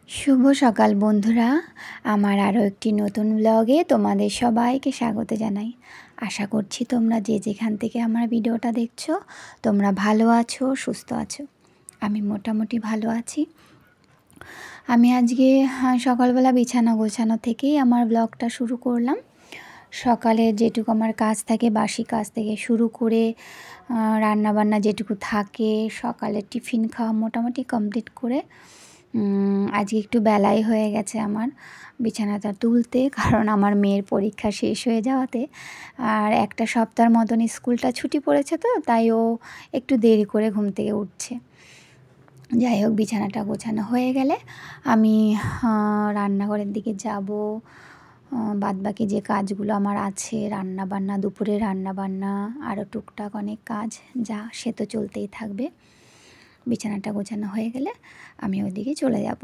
শুভ সকাল বন্ধুরা, আমার আরও একটি নতুন ব্লগে তোমাদের সবাইকে স্বাগত জানাই। আশা করছি তোমরা যে যেখান থেকে আমার ভিডিওটা দেখছো তোমরা ভালো আছো, সুস্থ আছো। আমি মোটামুটি ভালো আছি। আমি আজকে সকালবেলা বিছানা গোছানো থেকেই আমার ব্লগটা শুরু করলাম। সকালে যেটুকু আমার কাজ থাকে, বাসি কাজ থেকে শুরু করে রান্নাবান্না যেটুকু থাকে, সকালে টিফিন খাওয়া মোটামুটি কমপ্লিট করে আজকে একটু বেলাই হয়ে গেছে আমার বিছানাটা তুলতে, কারণ আমার মেয়ের পরীক্ষা শেষ হয়ে যাওয়াতে আর একটা সপ্তাহের মতন স্কুলটা ছুটি পড়েছে, তো তাই ও একটু দেরি করে ঘুম থেকে উঠছে। যাই হোক, বিছানাটা গোছানো হয়ে গেলে আমি রান্নাঘরের দিকে যাব। বাদবাকি যে কাজগুলো আমার আছে, রান্নাবান্না, দুপুরে রান্নাবান্না, আরও টুকটাক অনেক কাজ যা সে তো চলতেই থাকবে। বিছানাটা গোছানো হয়ে গেলে আমি ওইদিকে চলে যাব।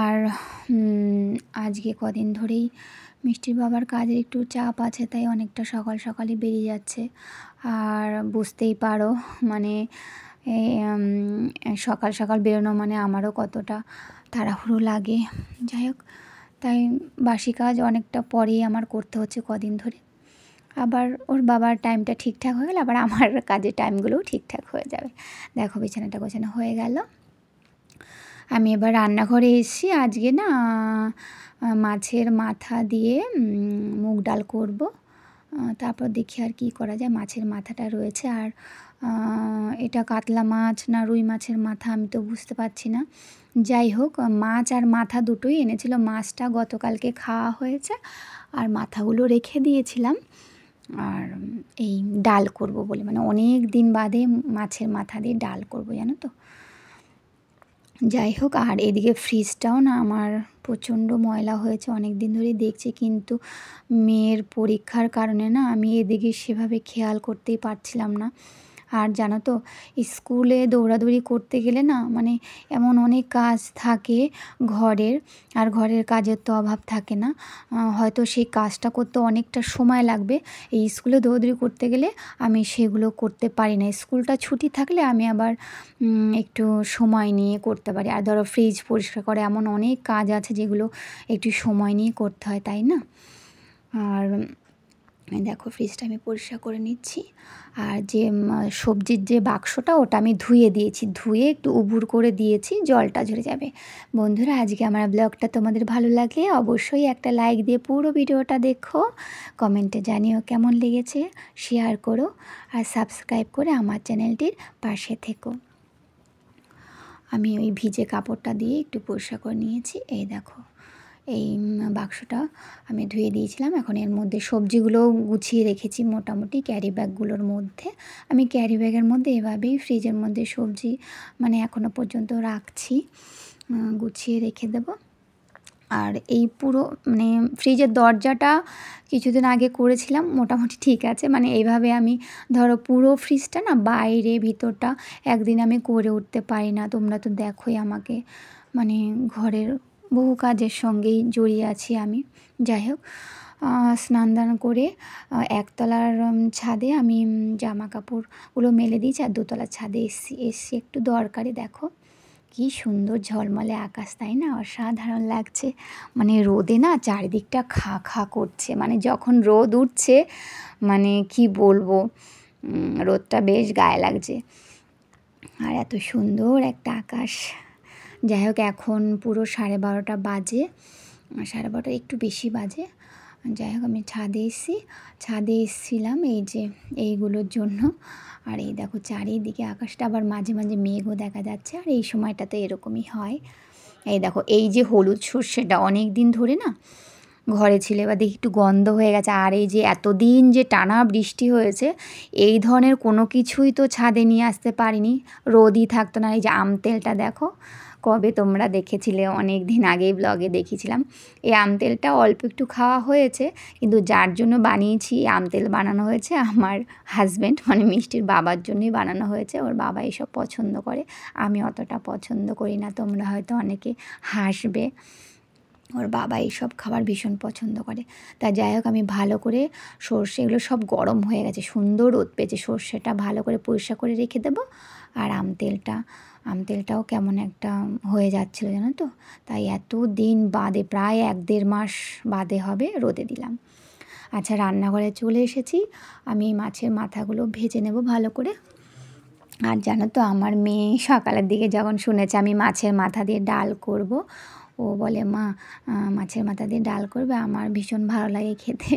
আর আজকে কদিন ধরেই মিষ্টির বাবার কাজের একটু চাপ আছে, তাই অনেকটা সকাল সকালই বেরিয়ে যাচ্ছে। আর বুঝতেই পারো মানে সকাল সকাল বেরোনো মানে আমারও কতটা তাড়াহুড়ো লাগে। যাই হোক, তাই বাসি কাজ অনেকটা পরেই আমার করতে হচ্ছে কদিন ধরে। আবার ওর বাবার টাইমটা ঠিকঠাক হয়ে গেলে আবার আমার কাজের টাইমগুলোও ঠিকঠাক হয়ে যাবে। দেখো, বিছানাটা গোছানো হয়ে গেল। আমি এবার রান্নাঘরে এসেছি। আজকে না মাছের মাথা দিয়ে মুগ ডাল করব। তারপর দেখি আর কি করা যায়। মাছের মাথাটা রয়েছে, আর এটা কাতলা মাছ না রুই মাছের মাথা আমি তো বুঝতে পারছি না। যাই হোক, মাছ আর মাথা দুটোই এনেছিল। মাছটা গতকালকে খাওয়া হয়েছে আর মাথাগুলো রেখে দিয়েছিলাম। আর এই ডাল করব বলে, মানে অনেক দিন বাদে মাছের মাথা দিয়ে ডাল করব, জানো তো। যাই হোক, আর এদিকে ফ্রিজটাও না আমার প্রচণ্ড ময়লা হয়েছে, অনেক দিন ধরেই দেখছি, কিন্তু মেয়ের পরীক্ষার কারণে না আমি এদিকে সেভাবে খেয়াল করতেই পারছিলাম না। আর জানো তো, স্কুলে দৌড়াদৌড়ি করতে গেলে না মানে এমন অনেক কাজ থাকে ঘরের, আর ঘরের কাজের তো অভাব থাকে না। হয়তো সেই কাজটা করতে অনেকটা সময় লাগবে, এই স্কুলে দৌড়াদৌড়ি করতে গেলে আমি সেগুলো করতে পারি না। স্কুলটা ছুটি থাকলে আমি আবার একটু সময় নিয়ে করতে পারি। আর ধরো ফ্রিজ পরিষ্কার করে, এমন অনেক কাজ আছে যেগুলো একটু সময় নিয়ে করতে হয়, তাই না। আর দেখো, ফ্রিজটা আমি পরিষ্কার করে নিচ্ছি। আর যে সবজির যে বাক্সটা, ওটা আমি ধুয়ে দিয়েছি, ধুয়ে একটু উবুর করে দিয়েছি, জলটা ঝরে যাবে। বন্ধুরা, আজকে আমার ব্লগটা তোমাদের ভালো লাগলে অবশ্যই একটা লাইক দিয়ে পুরো ভিডিওটা দেখো, কমেন্টে জানিও কেমন লেগেছে, শেয়ার করো আর সাবস্ক্রাইব করে আমার চ্যানেলটির পাশে থেকো। আমি ওই ভিজে কাপড়টা দিয়ে একটু পরিষ্কার করে নিয়েছি। এই দেখো, এই বাক্সটা আমি ধুয়ে দিয়েছিলাম। এখন এর মধ্যে সবজিগুলো গুছিয়ে রেখেছি মোটামুটি ক্যারি ব্যাগগুলোর মধ্যে। আমি ক্যারি ব্যাগের মধ্যে এভাবেই ফ্রিজের মধ্যে সবজি মানে এখনও পর্যন্ত রাখছি, গুছিয়ে রেখে দেব। আর এই পুরো মানে ফ্রিজের দরজাটা কিছুদিন আগে করেছিলাম, মোটামুটি ঠিক আছে। মানে এইভাবে আমি ধরো পুরো ফ্রিজটা না, বাইরে ভিতরটা একদিন আমি করে উঠতে পারি না। তোমরা তো দেখোই আমাকে, মানে ঘরের বহু কাজের সঙ্গেই জড়িয়ে আছি আমি। যাই হোক, স্নান দান করে একতলার ছাদে আমি জামা কাপড়গুলো মেলে দিয়েছি, আর দোতলার ছাদে এসছি একটু দরকারে। দেখো কি সুন্দর ঝলমলে আকাশ, তাই না, অসাধারণ লাগছে। মানে রোদে না চারিদিকটা খা খা করছে, মানে যখন রোদ উঠছে মানে কি বলবো, রোদটা বেশ গায়ে লাগছে। আর এত সুন্দর একটা আকাশ। যাই হোক, এখন পুরো 12:30 বাজে, 12:30 একটু বেশি বাজে। যাই হোক, আমি ছাদে এসেছিলাম এই যে এইগুলোর জন্য। আর এই দেখো চারিদিকে আকাশটা, আবার মাঝে মাঝে মেঘও দেখা যাচ্ছে, আর এই সময়টা তো এরকমই হয়। এই দেখো, এই যে হলুদ সর্ষেটা অনেক দিন ধরে না ঘরে ছিল, এবার দেখি একটু গন্ধ হয়ে গেছে। আর এই যে এতদিন যে টানা বৃষ্টি হয়েছে, এই ধরনের কোনো কিছুই তো ছাদে নিয়ে আসতে পারিনি, রোদই থাকতো না। এই যে আম তেলটা দেখো, কবে তোমরা দেখেছিলে, অনেক দিন আগেই ব্লগে দেখিয়েছিলাম। এই আম তেলটা অল্প একটু খাওয়া হয়েছে, কিন্তু যার জন্য বানিয়েছি, আম তেল বানানো হয়েছে আমার হাজব্যান্ড মানে মিষ্টির বাবার জন্যই বানানো হয়েছে। ওর বাবা এসব পছন্দ করে, আমি অতটা পছন্দ করি না, তোমরা হয়তো অনেকে হাসবে। ওর বাবা এইসব খাবার ভীষণ পছন্দ করে। তা যাই হোক, আমি ভালো করে সর্ষে এগুলো সব গরম হয়ে গেছে, সুন্দর রোদ পেয়েছে, সর্ষেটা ভালো করে পরিষ্কার করে রেখে দেবো। আর আম তেলটা আম তেলটাও কেমন একটা হয়ে যাচ্ছিলো জানো তো, তাই এত দিন বাদে প্রায় 1-1.5 মাস বাদে হবে রোদে দিলাম। আচ্ছা, রান্নাঘরে চলে এসেছি। আমি মাছের মাথাগুলো ভেজে নেব ভালো করে। আর জানো তো, আমার মেয়ে সকালের দিকে যখন শুনেছে আমি মাছের মাথা দিয়ে ডাল করব, ও বলে, মা মাছের মাথা দিয়ে ডাল করবে, আমার ভীষণ ভালো লাগে খেতে,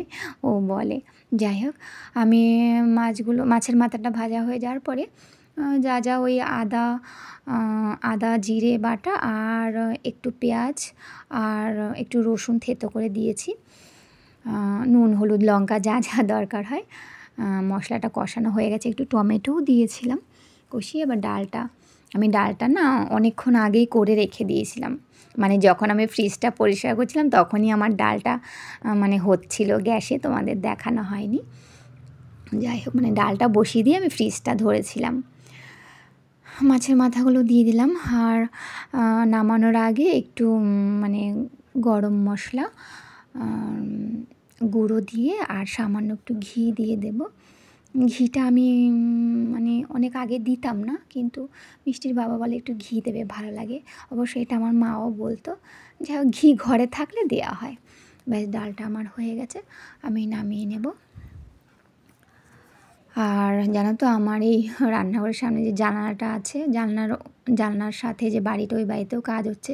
ও বলে। যাই হোক, আমি মাছের মাথাটা ভাজা হয়ে যাওয়ার পরে যা যা ওই আদা জিরে বাটা আর একটু পেঁয়াজ আর একটু রসুন থেতো করে দিয়েছি, নুন হলুদ লঙ্কা যা যা দরকার হয়। মশলাটা কষানো হয়ে গেছে, একটু টমেটোও দিয়েছিলাম কষিয়ে। এবার ডালটা না অনেকক্ষণ আগেই করে রেখে দিয়েছিলাম, মানে যখন আমি ফ্রিজটা পরিষ্কার করছিলাম তখনই আমার ডালটা মানে হচ্ছিল গ্যাসে, তোমাদের দেখানো হয়নি। যাই হোক, মানে ডালটা বসিয়ে দিয়ে আমি ফ্রিজটা ধরেছিলাম। মাছের মাথাগুলো দিয়ে দিলাম, আর নামানোর আগে একটু মানে গরম মশলা গুঁড়ো দিয়ে আর সামান্য একটু ঘি দিয়ে দেব। ঘিটা আমি মানে অনেক আগে দিতাম না, কিন্তু মিষ্টির বাবা বলে একটু ঘি দেবে, ভালো লাগে। অবশ্য এটা আমার মাও বলতো, যাই হোক ঘি ঘরে থাকলে দেওয়া হয়। ব্যাস, ডালটা আমার হয়ে গেছে, আমি নামিয়ে নেব। আর জানো তো, আমার এই রান্নাঘরের সামনে যে জানালাটা আছে, জানলার সাথে যে বাড়িটা, ওই বাড়িতেও কাজ হচ্ছে।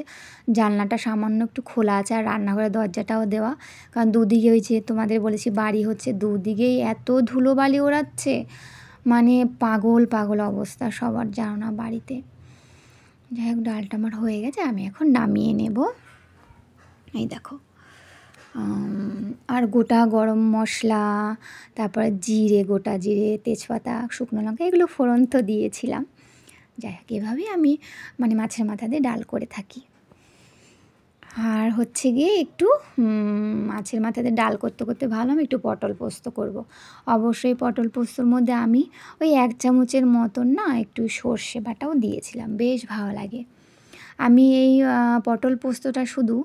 জানলাটা সামান্য একটু খোলা আছে, আর রান্নাঘরের দরজাটাও দেওয়া, কারণ দুদিকে ওই যে তোমাদের বলেছি বাড়ি হচ্ছে, দুদিকেই এত ধুলোবালি ওড়াচ্ছে, মানে পাগল অবস্থা সবার, জানো না, বাড়িতে। যাই হোক, ডালটা আমার হয়ে গেছে, আমি এখন নামিয়ে নেব। এই দেখো, আর গোটা গরম মশলা, তারপরে গোটা জিরে, তেজপাতা, শুকনো লঙ্কা, এগুলো ফোড়ন তো দিয়েছিলাম। যাই হোক, এভাবেই আমি মানে মাছের মাথা দিয়ে ডাল করে থাকি। আর হচ্ছে গিয়ে একটু মাছের মাথা দিয়ে ডাল করতে করতে ভাবলাম একটু পটল পোস্ত করব। অবশ্যই পটল পোস্তর মধ্যে আমি ওই 1 চামচের মতন না একটু সর্ষে বাটাও দিয়েছিলাম, বেশ ভালো লাগে। আমি এই পটল পোস্তটা শুধু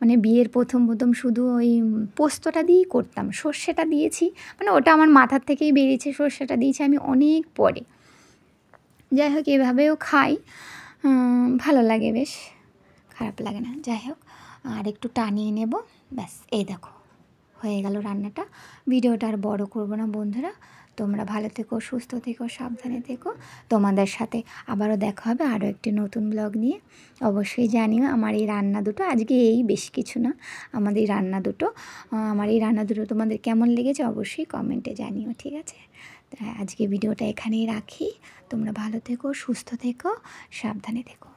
মানে বিয়ের প্রথম শুধু ওই পোস্তটা দিয়েই করতাম, সর্ষেটা দিয়েছি মানে ওটা আমার মাথার থেকেই বেরিয়েছে, সর্ষেটা দিয়েছি আমি অনেক পরে। যাই হোক, এভাবেও খাই, ভালো লাগে বেশ, খারাপ লাগে না। যাই হোক, আর একটু টানিয়ে নেব, ব্যাস। এই দেখো, হয়ে গেল রান্নাটা। ভিডিওটা আর বড় করব না বন্ধুরা, তোমরা ভালো থেকো, সুস্থ থেকো, সাবধানে থেকো। তোমাদের সাথে আবারও দেখা হবে আরও একটি নতুন ব্লগ নিয়ে। অবশ্যই জানিও আমার এই রান্না দুটো, আজকে বেশি কিছু না, আমার এই রান্না দুটো তোমাদের কেমন লেগেছে অবশ্যই কমেন্টে জানিও, ঠিক আছে? আজকে ভিডিওটা এখানেই রাখি। তোমরা ভালো থেকো, সুস্থ থেকো, সাবধানে থেকো।